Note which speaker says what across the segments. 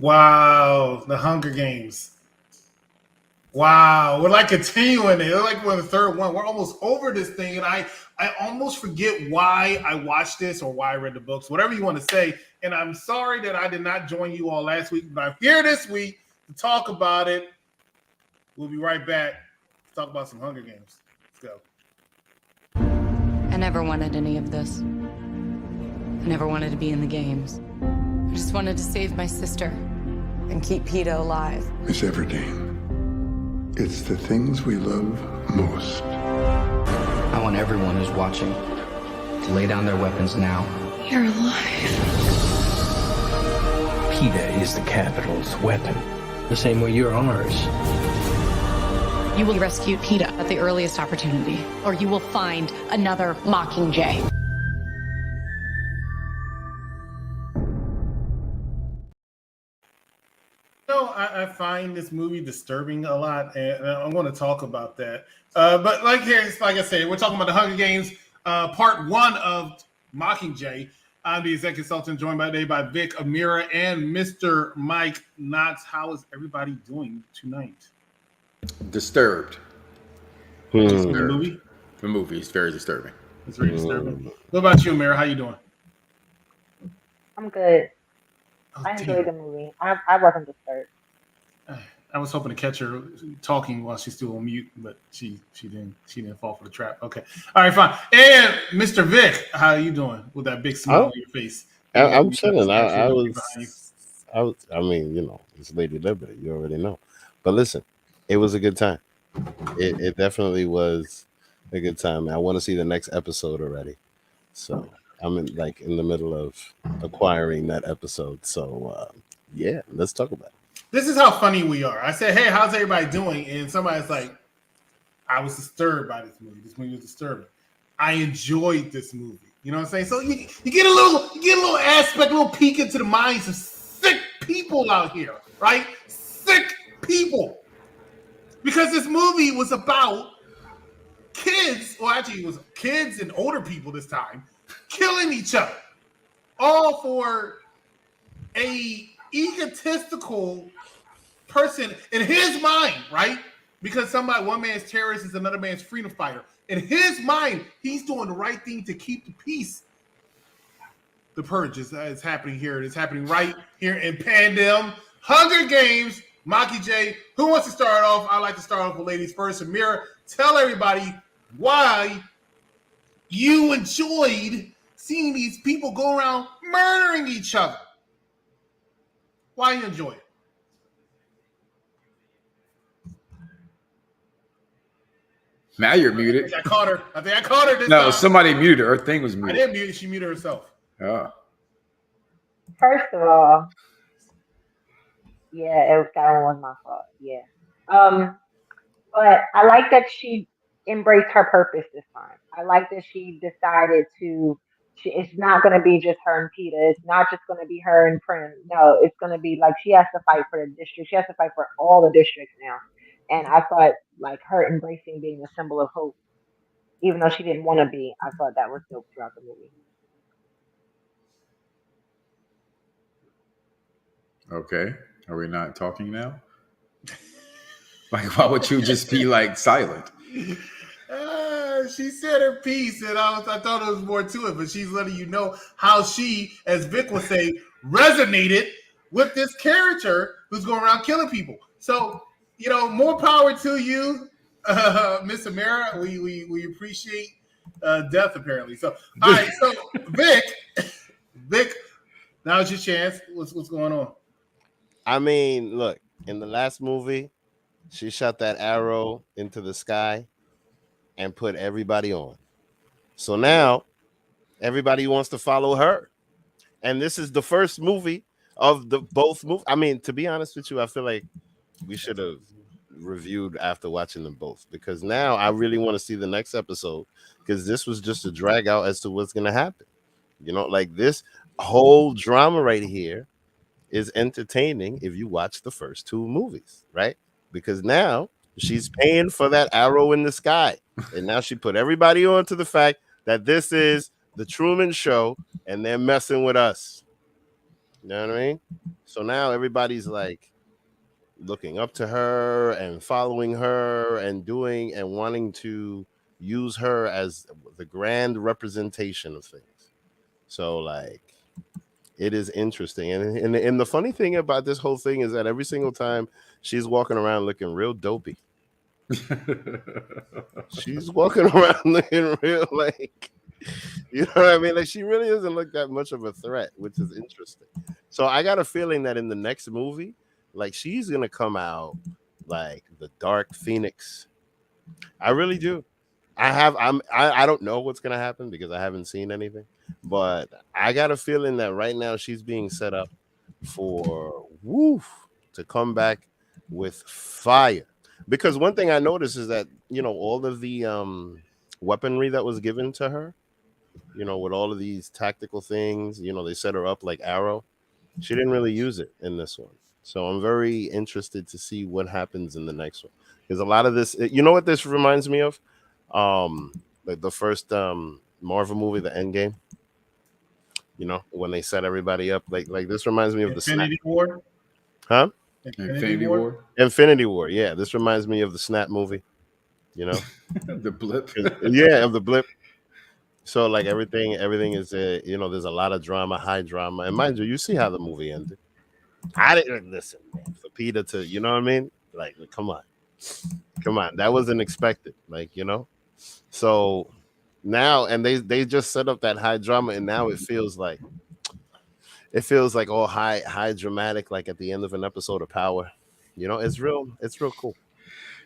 Speaker 1: Wow, the Hunger Games. Wow, we're like continuing it. We're like we're the third one. We're almost over this thing, and I almost forget why I watched this or why I read the books, whatever you want to say. And I'm sorry that I did not join you all last week, but I'm here this week to talk about it. We'll be right back to talk about some Hunger Games. Let's go.
Speaker 2: I never wanted any of this. I never wanted to be in the games. I just wanted to save my sister and keep PETA alive.
Speaker 3: Miss Everdeen, it's the things we love most.
Speaker 4: I want everyone who's watching to lay down their weapons now.
Speaker 2: You're alive.
Speaker 5: PETA is the Capitol's weapon, the same way you're ours.
Speaker 2: You will rescue PETA at the earliest opportunity, or you will find another Mockingjay.
Speaker 1: I find this movie disturbing a lot, and I'm going to talk about that. But like I said, we're talking about the Hunger Games, part one of Mockingjay. I'm the executive consultant, joined by today by Vic, Amira, and Mr. Mike Knotts. How is everybody doing tonight?
Speaker 6: Disturbed.
Speaker 1: The
Speaker 6: movie is very disturbing.
Speaker 1: It's very disturbing. What about you, Amira? How you doing?
Speaker 7: I'm good.
Speaker 1: Oh,
Speaker 7: I enjoyed the movie. I wasn't disturbed.
Speaker 1: I was hoping to catch her talking while she's still on mute, but she didn't fall for the trap. Okay, all right, fine. And Mr. Vic, how are you doing with that big smile on your face?
Speaker 8: I'm chilling. I mean, it's Lady Liberty. You already know. But listen, it was a good time. It definitely was a good time. I want to see the next episode already. So I'm in the middle of acquiring that episode. So yeah, let's talk about it.
Speaker 1: This is how funny we are. I said, hey, how's everybody doing? And somebody's like, I was disturbed by this movie. This movie was disturbing. I enjoyed this movie. You know what I'm saying? So you get a little aspect, a little peek into the minds of sick people out here, right? Sick people. Because this movie was about kids, or actually it was kids and older people this time, killing each other. All for a egotistical person in his mind, right? Because one man's terrorist is another man's freedom fighter. In his mind, he's doing the right thing to keep the peace. The purge is happening here. It's happening right here in Pandem. Hunger Games, Mockingjay. Who wants to start off? I like to start off with ladies first. Amira, tell everybody why you enjoyed seeing these people go around murdering each other. Why you enjoy it?
Speaker 6: Now you're muted.
Speaker 1: I think I caught her this
Speaker 6: No,
Speaker 1: time.
Speaker 6: somebody muted her. Her thing was muted.
Speaker 1: I didn't mute her. She muted herself.
Speaker 6: Oh.
Speaker 7: First of all, yeah, it kind of was my fault. Yeah. But I like that she embraced her purpose this time. I like that she decided it's not going to be just her and PETA. It's not just going to be her and Prim. No, it's going to be like she has to fight for the district. She has to fight for all the districts now. And I thought like her embracing being a symbol of hope, even though she didn't want to be, I thought that was dope throughout the movie.
Speaker 6: Okay. Are we not talking now? Like, why would you just be like silent?
Speaker 1: She said her piece, and I thought there was more to it, but she's letting you know how she, as Vic would say, resonated with this character who's going around killing people. So, more power to you, Miss Amira. We appreciate death, apparently. So, all right. So, Vic, now's your chance. What's going on?
Speaker 8: I mean, look, in the last movie, she shot that arrow into the sky and put everybody on. So now everybody wants to follow her. And this is the first movie of both movies. I mean, to be honest with you, I feel like we should have reviewed after watching them both, because now I really want to see the next episode, because this was just a drag out as to what's going to happen. Like this whole drama right here is entertaining if you watch the first two movies, right? Because now she's paying for that arrow in the sky. And now she put everybody on to the fact that this is the Truman Show and they're messing with us. You know what I mean? So now everybody's like looking up to her and following her and doing and wanting to use her as the grand representation of things. So like it is interesting. And the funny thing about this whole thing is that every single time she's walking around looking real dopey. She's walking around looking real like, you know what I mean? Like she really doesn't look that much of a threat, which is interesting. So I got a feeling that in the next movie, like she's gonna come out like the Dark Phoenix. I really do. I don't know what's gonna happen because I haven't seen anything, but I got a feeling that right now she's being set up for to come back with fire. Because one thing I noticed is that all of the weaponry that was given to her, with all of these tactical things, they set her up like Arrow. She didn't really use it in this one. So I'm very interested to see what happens in the next one. Because a lot of this, what this reminds me of? Like the first Marvel movie, the Endgame. When they set everybody up, like this reminds me of
Speaker 1: Infinity War.
Speaker 8: Huh?
Speaker 6: Infinity War.
Speaker 8: Infinity War. Yeah, this reminds me of the Snap movie.
Speaker 6: The blip.
Speaker 8: Yeah, of the blip. So like everything is there's a lot of drama, high drama, and mind you see how the movie ended. I didn't listen, man. For Peter to, you know what I mean? Like, come on, that wasn't expected. Like, so now, and they just set up that high drama, and now it feels like all high dramatic, like at the end of an episode of Power. It's real cool.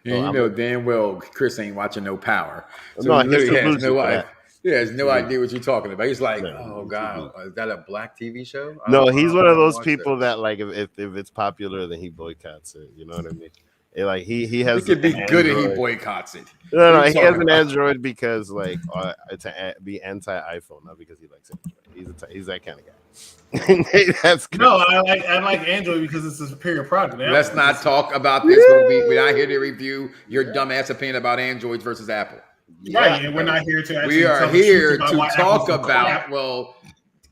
Speaker 6: And
Speaker 8: so
Speaker 6: damn well Chris ain't watching no Power. So
Speaker 8: no,
Speaker 6: he literally has no idea.
Speaker 8: that.
Speaker 6: He has no idea what you're talking about. He's like, oh God, is that a black TV show?
Speaker 8: No, he's one of those people that like if it's popular, then he boycotts it. You know what I mean? Like he has.
Speaker 6: He could be good and he boycotts it.
Speaker 8: No, he has an Android because like to be anti-iPhone, not because he likes Android. He's that kind of guy. That's good.
Speaker 1: No, I like Android because it's a superior product.
Speaker 6: Let's not talk about this when we're not here to review your dumbass opinion about Androids versus Apple.
Speaker 1: Right, and we're not here to actually
Speaker 6: we are here to talk about
Speaker 1: crap.
Speaker 6: Well,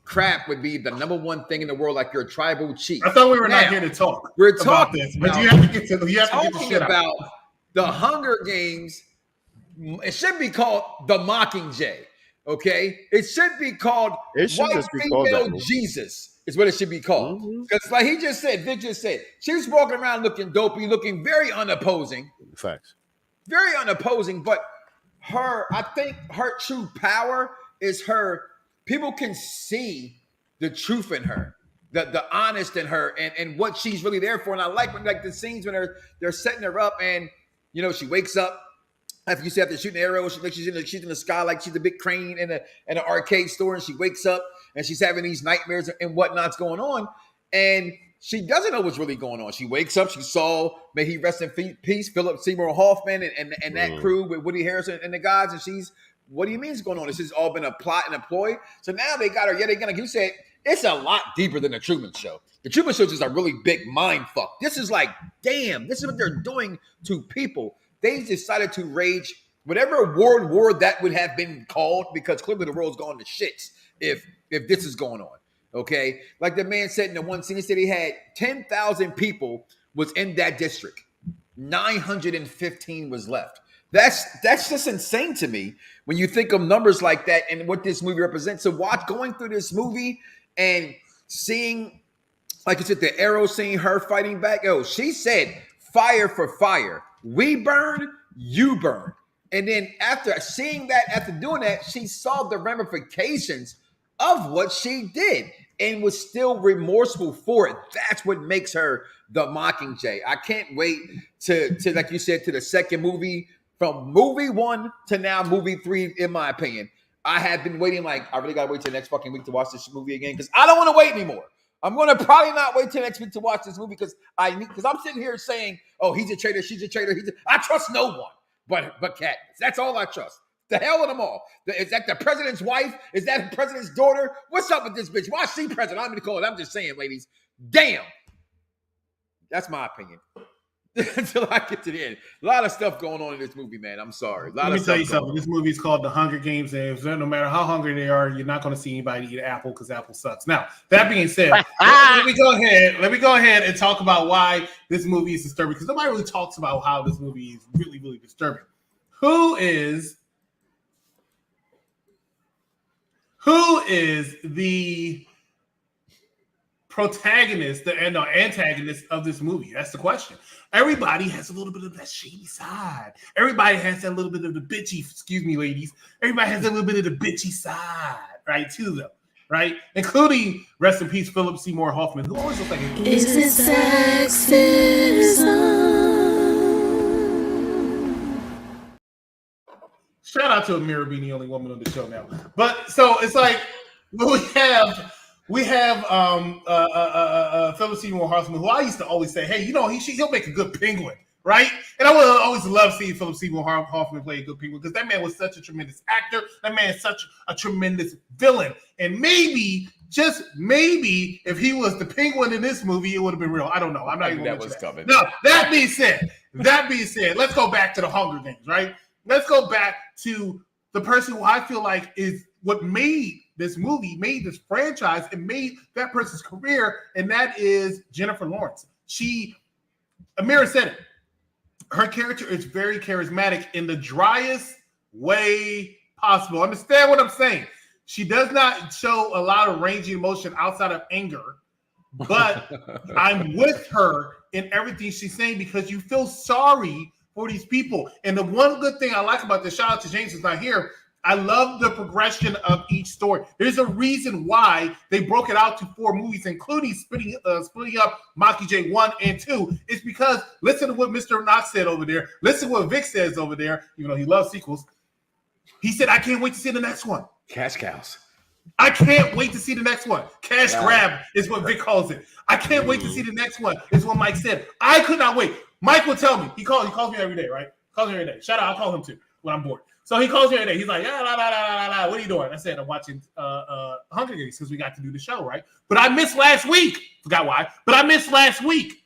Speaker 6: crap would be the number one thing in the world, like your tribal chief.
Speaker 1: I thought we were not here to talk.
Speaker 6: We're talking
Speaker 1: about this, but you have to get to the shit
Speaker 6: about the Hunger Games. It should be called the Mockingjay. Okay, it should be called White Female Jesus. Is what it should be called. Because like Vic just said, she was walking around looking dopey, looking very unopposing.
Speaker 8: Facts.
Speaker 6: Very unopposing, but I think her true power is people can see the truth in her, the honest in her, and what she's really there for. And I like the scenes when they're setting her up, and she wakes up after shooting an arrow. She's in the sky like she's a big crane in an arcade store, and she wakes up and she's having these nightmares and whatnot's going on, and she doesn't know what's really going on. She wakes up, she saw, may he rest in peace, Philip Seymour Hoffman and that crew with Woody Harrelson and the guys, and she's, what do you mean is going on? This has all been a plot and a ploy. So now they got her, they're gonna, you said, it's a lot deeper than the Truman Show. The Truman Show is just a really big mind fuck. This is like, damn, this is what they're doing to people. They decided to rage whatever war that would have been called, because clearly the world's gone to shits if this is going on. Okay, like the man said in the one scene, he said he had 10,000 people was in that district. 915 was left. That's just insane to me when you think of numbers like that and what this movie represents. So going through this movie and seeing, like you said, the arrow, seeing her fighting back. Oh, she said, fire for fire. We burn, you burn. And then after doing that, she saw the ramifications of what she did and was still remorseful for it. That's what makes her the Mockingjay. I can't wait to like you said, to the second movie, from movie 1 to now movie 3, in my opinion. I have been waiting, I really got to wait till next fucking week to watch this movie again, because I don't want to wait anymore. I'm going to probably not wait till next week to watch this movie because I'm sitting here saying, oh, he's a traitor, she's a traitor. I trust no one but Katniss. That's all I trust. The hell of them all. Is that the president's wife? Is that the president's daughter? What's up with this bitch? Why is she president? I'm going to call it. I'm just saying, ladies. Damn. That's my opinion. until I get to the end. A lot of stuff going on in this movie, man. I'm sorry.
Speaker 1: Let me tell you something. This movie is called The Hunger Games, and no matter how hungry they are, you're not going to see anybody eat apple because apple sucks. Now, that being said, let me go ahead and talk about why this movie is disturbing, because nobody really talks about how this movie is really, really disturbing. Who is the protagonist and the antagonist of this movie? That's the question. Everybody has a little bit of that shady side. Everybody has that little bit of the bitchy, excuse me, ladies. Everybody has a little bit of the bitchy side, right, to them, right? Including, rest in peace, Philip Seymour Hoffman, who always looks like a... Is it sexism? Shout out to Amira being the only woman on the show now. But, so, it's like, we have Philip Seymour Hoffman, who I used to always say, hey, you know, he'll make a good penguin, right? And I would always love seeing Philip Seymour Hoffman play a good penguin, because that man was such a tremendous actor. That man is such a tremendous villain. And maybe, just maybe, if he was the penguin in this movie, it would have been real. I don't know. I'm not even going to mention that. No, that being said, let's go back to the Hunger Games, right? Let's go back to the person who I feel like is what made this movie, made this franchise, and made that person's career, and that is Jennifer Lawrence. Amira said it. Her character is very charismatic in the driest way possible. Understand what I'm saying? She does not show a lot of range of emotion outside of anger, but I'm with her in everything she's saying, because you feel sorry for these people. And the one good thing I like about this, shout out to James who's not here, I love the progression of each story. There's a reason why they broke it out to 4 movies, including splitting up Mockingjay 1 and 2. It's because, listen to what Mr. Knox said over there. Listen to what Vic says over there. You know, he loves sequels. He said, I can't wait to see the next one.
Speaker 6: Cash cows.
Speaker 1: I can't wait to see the next one. Cash grab is what Vic calls it. I can't wait to see the next one is what Mike said. I could not wait. Mike will tell me. He calls me every day, right? Calls me every day. Shout out. I call him too when I'm bored. So he calls me every day. He's like, what are you doing? I said, I'm watching Hunger Games because we got to do the show, right? But I missed last week. Forgot why. But I missed last week.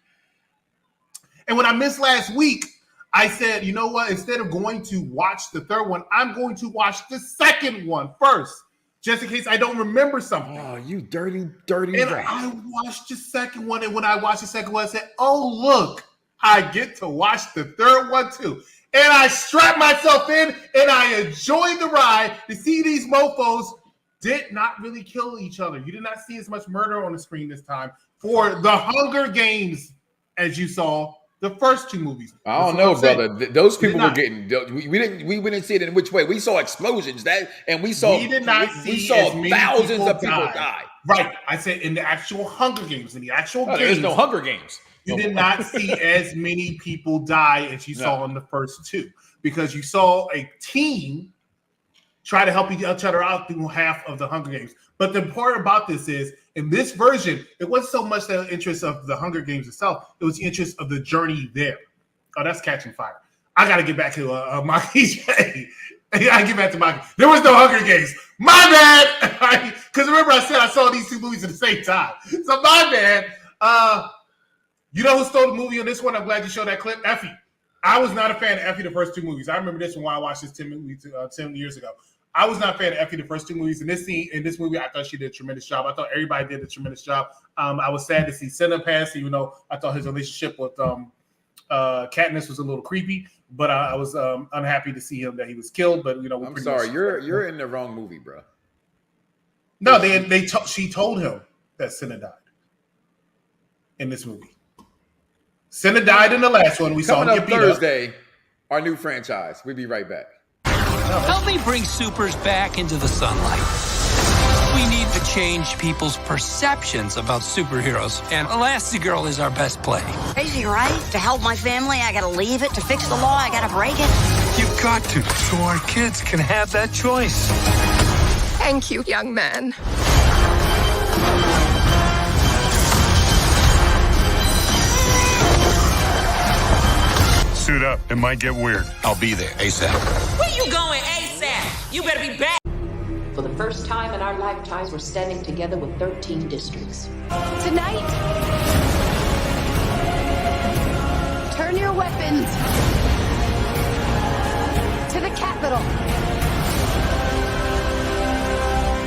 Speaker 1: And when I missed last week, I said, you know what? Instead of going to watch the third one, I'm going to watch the second one first, just in case I don't remember something.
Speaker 6: Oh, you dirty
Speaker 1: and rat. I watched the second one, and when I watched the second one, I said, oh, look, I get to watch the third one too. And I strapped myself in, and I enjoyed the ride to see these mofos did not really kill each other. You did not see as much murder on the screen this time for the Hunger Games as you saw the first 2 movies.
Speaker 6: I don't know, brother. Those people were getting. We didn't see it in which way. We saw explosions we saw thousands of people die.
Speaker 1: Right. I said in the actual Hunger Games. In the actual games,
Speaker 6: there's no Hunger Games.
Speaker 1: You did not see as many people die as you saw in the first 2, because you saw a team try to help each other out through half of the Hunger Games. But the part about this is, in this version, it wasn't so much the interest of the Hunger Games itself. It was the interest of the journey there. Oh, that's catching fire. I got to get back to Mockingjay. I got to get back to Mockingjay. There was no Hunger Games. My bad. Because remember I said I saw these 2 movies at the same time. So my bad. You know who stole the movie on this one? I'm glad you showed that clip. Effie. I was not a fan of Effie the first 2 movies. I remember this one when I watched this 10 years ago. I was not a fan of Effie the first 2 movies. In this movie, I thought she did a tremendous job. I thought everybody did a tremendous job. I was sad to see Senna pass, even though I thought his relationship with Katniss was a little creepy. But I was unhappy to see him that he was killed. But
Speaker 6: I'm sorry, you're in the wrong movie, bro.
Speaker 1: No, she told him that Senna died in this movie. Senna died in the last one. We saw him get beat up.
Speaker 6: Thursday, our new franchise. We'll be right back.
Speaker 9: Help me bring supers back into the sunlight. We need to change people's perceptions about superheroes, and Elastigirl is our best play.
Speaker 10: Crazy, right? To help my family, I gotta leave it. To fix the law, I gotta break it.
Speaker 9: You've got to, so our kids can have that choice.
Speaker 2: Thank you, young man.
Speaker 11: Suit up. It might get weird.
Speaker 9: I'll be there ASAP.
Speaker 12: Where you going ASAP? You better be back.
Speaker 13: For the first time in our lifetimes, we're standing together with 13 districts.
Speaker 2: Tonight, turn your weapons to the Capitol.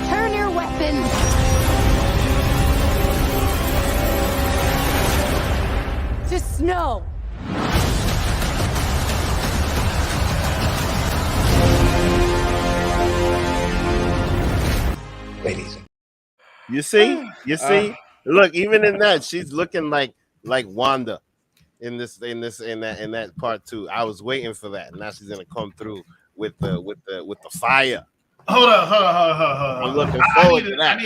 Speaker 2: Turn your weapons to snow.
Speaker 5: Ladies.
Speaker 8: You see? Look, even in that, she's looking like Wanda in that part too. I was waiting for that. Now she's gonna come through with the fire.
Speaker 1: Hold on.
Speaker 8: I'm looking forward to that.
Speaker 1: I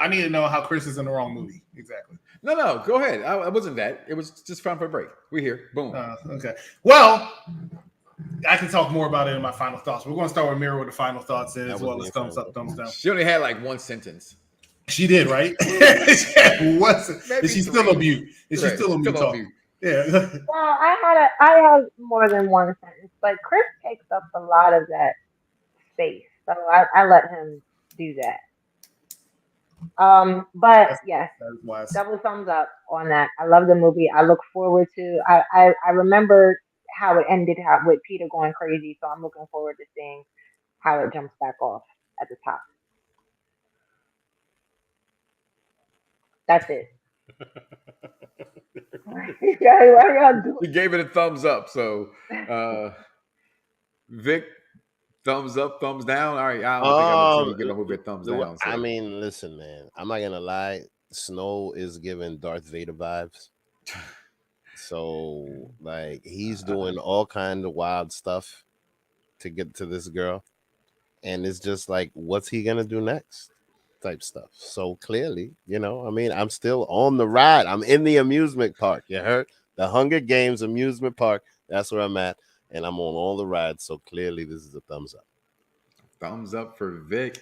Speaker 1: need to know how Chris is in the wrong movie. Exactly.
Speaker 6: No, go ahead. I wasn't that. It was just time for a break. We're here. Boom.
Speaker 1: Okay. Well, I can talk more about it in my final thoughts. We're going to start with Mira with the final thoughts as well as thumbs up, thumbs down.
Speaker 6: She only had like one sentence.
Speaker 1: She did, right? She's still a beaut. She's still a beaut talking. Yeah.
Speaker 7: Well, I had more than one sentence, but Chris takes up a lot of that space, so I let him do that. But yes, double thumbs up on that. I love the movie. I look forward to. I remember how it ended, with Peter going crazy. So I'm looking forward to seeing how it jumps back off at the top. That's it.
Speaker 6: He gave it a thumbs up. So, Vic, thumbs up, thumbs down. All right, I don't think I'm gonna give a movie a thumbs down. So.
Speaker 8: I mean, listen, man. I'm not gonna lie. Snow is giving Darth Vader vibes. So, like, he's doing all kind of wild stuff to get to this girl, and it's just like, what's he gonna do next? Type stuff. So clearly, I mean, I'm still on the ride. I'm in the amusement park. You heard? The Hunger Games amusement park. That's where I'm at, and I'm on all the rides. So clearly, this is a thumbs up.
Speaker 6: Thumbs up for Vic.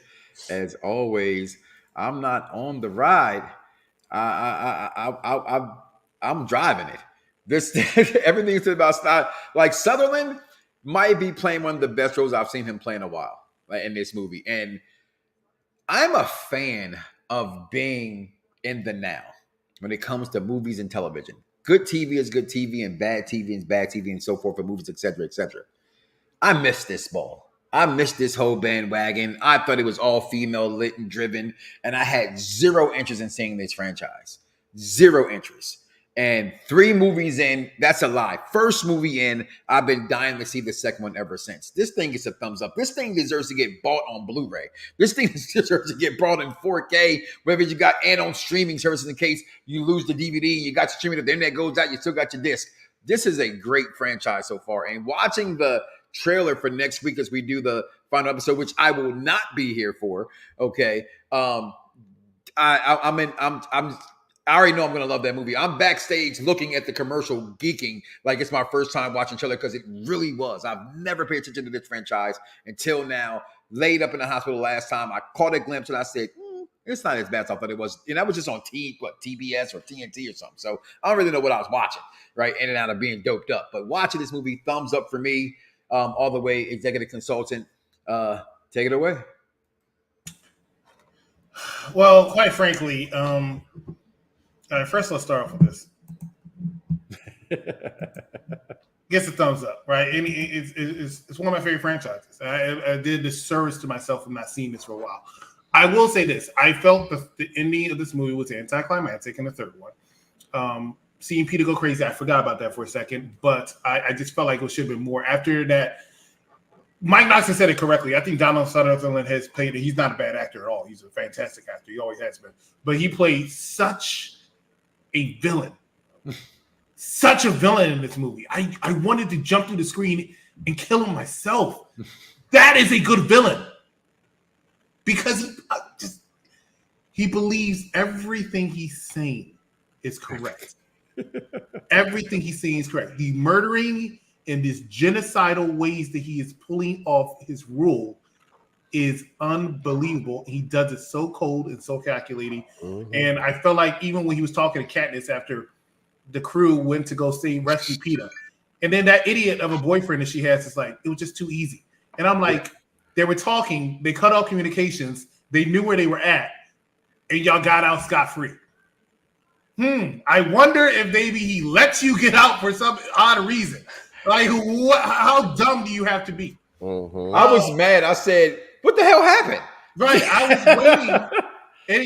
Speaker 6: As always, I'm not on the ride. I'm driving it. This everything's about style. Like Sutherland might be playing one of the best roles I've seen him play in a while, like in this movie. And I'm a fan of being in the now when it comes to movies and television. Good TV is good TV, and bad TV is bad TV, and so forth for movies, etc., etc. I miss this ball. I missed this whole bandwagon. I thought it was all female lit and driven, and I had zero interest in seeing this franchise. Zero interest. And 3 movies in, that's a lie. First movie in, I've been dying to see the second one ever since. This thing is a thumbs up. This thing deserves to get bought on Blu-ray. This thing deserves to get bought in 4K, whether you got and on streaming services in case you lose the DVD, you got your streaming, if the internet goes out, you still got your disc. This is a great franchise so far. And watching the trailer for next week as we do the final episode, which I will not be here for, okay, I already know I'm going to love that movie. I'm backstage looking at the commercial, geeking like it's my first time watching trailer because it really was. I've never paid attention to this franchise until now. Laid up in the hospital last time. I caught a glimpse and I said, it's not as bad as I thought it was. And that was just on TBS or TNT or something. So I don't really know what I was watching, right? In and out of being doped up. But watching this movie, thumbs up for me, all the way, executive consultant. Take it away.
Speaker 1: Well, quite frankly, all right, first let's start off with this. Gets a thumbs up, right? And it's one of my favorite franchises. I did this service to myself from not seeing this for a while. I will say this. I felt the ending of this movie was anticlimactic in the third one. Seeing Peter go crazy, I forgot about that for a second, but I just felt like it should have been more. After that, Mike Knoxon said it correctly. I think Donald Sutherland has played it. He's not a bad actor at all. He's a fantastic actor. He always has been. But he played such a villain. Such a villain in this movie. I wanted to jump through the screen and kill him myself. That is a good villain. Because he believes everything he's saying is correct. Everything he's saying is correct. The murdering and this genocidal ways that he is pulling off his rule is unbelievable. He does it so cold and so calculating. Mm-hmm. And I felt like even when he was talking to Katniss after the crew went to go rescue Peter, and then that idiot of a boyfriend that she has is like, it was just too easy. And I'm like, they were talking, they cut off communications, they knew where they were at, and y'all got out scot-free. I wonder if maybe he lets you get out for some odd reason. Like, how dumb do you have to be?
Speaker 8: Mm-hmm.
Speaker 6: I was mad. I said, "What the hell happened?"
Speaker 1: Right. I was waiting. And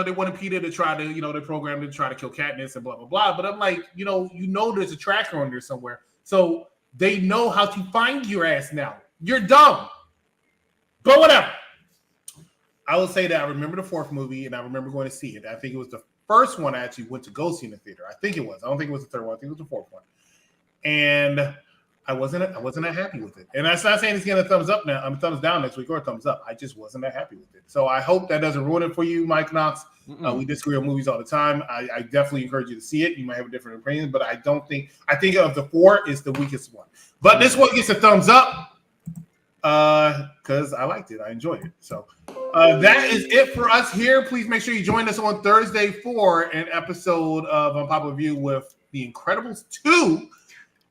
Speaker 1: they wanted Peter to try to, they programmed to try to kill Katniss and blah blah blah. But I'm like, there's a tracker on there somewhere, so they know how to find your ass now. You're dumb, but whatever. I will say that I remember the fourth movie, and I remember going to see it. I think it was the first one I actually went to go see in the theater. I think it was. I don't think it was the third one. I think it was the fourth one, and I wasn't that happy with it. And that's not saying it's getting a thumbs up now, thumbs down next week or a thumbs up. I just wasn't that happy with it. So I hope that doesn't ruin it for you, Mike Knox. We disagree on movies all the time. I definitely encourage you to see it. You might have a different opinion, but I think of the four is the weakest one. But this one gets a thumbs up because I liked it. I enjoyed it. So that is it for us here. Please make sure you join us on Thursday for an episode of Unpopular View with The Incredibles 2.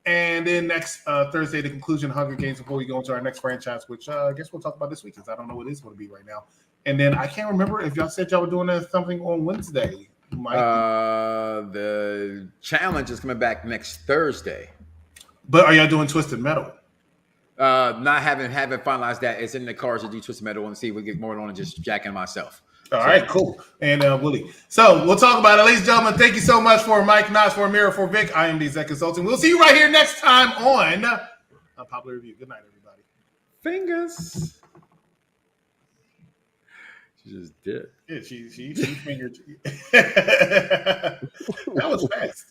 Speaker 1: And then next Thursday, the conclusion of Hunger Games before we go into our next franchise, which I guess we'll talk about this week because I don't know what it is going to be right now. And then I can't remember if y'all said y'all were doing something on Wednesday.
Speaker 6: The challenge is coming back next Thursday.
Speaker 1: But are y'all doing Twisted Metal?
Speaker 6: Not haven't finalized that. It's in the cards to do Twisted Metal and see if we get more on than just jacking myself.
Speaker 1: All right, cool. And Willie. So we'll talk about it. Ladies and gentlemen, thank you so much for Mike Knox, for Amira, for Vic. I am the Exec Consultant. We'll see you right here next time on Unpopular Review. Good night, everybody.
Speaker 6: Fingers. She just did.
Speaker 1: Yeah, she fingered. That was fast.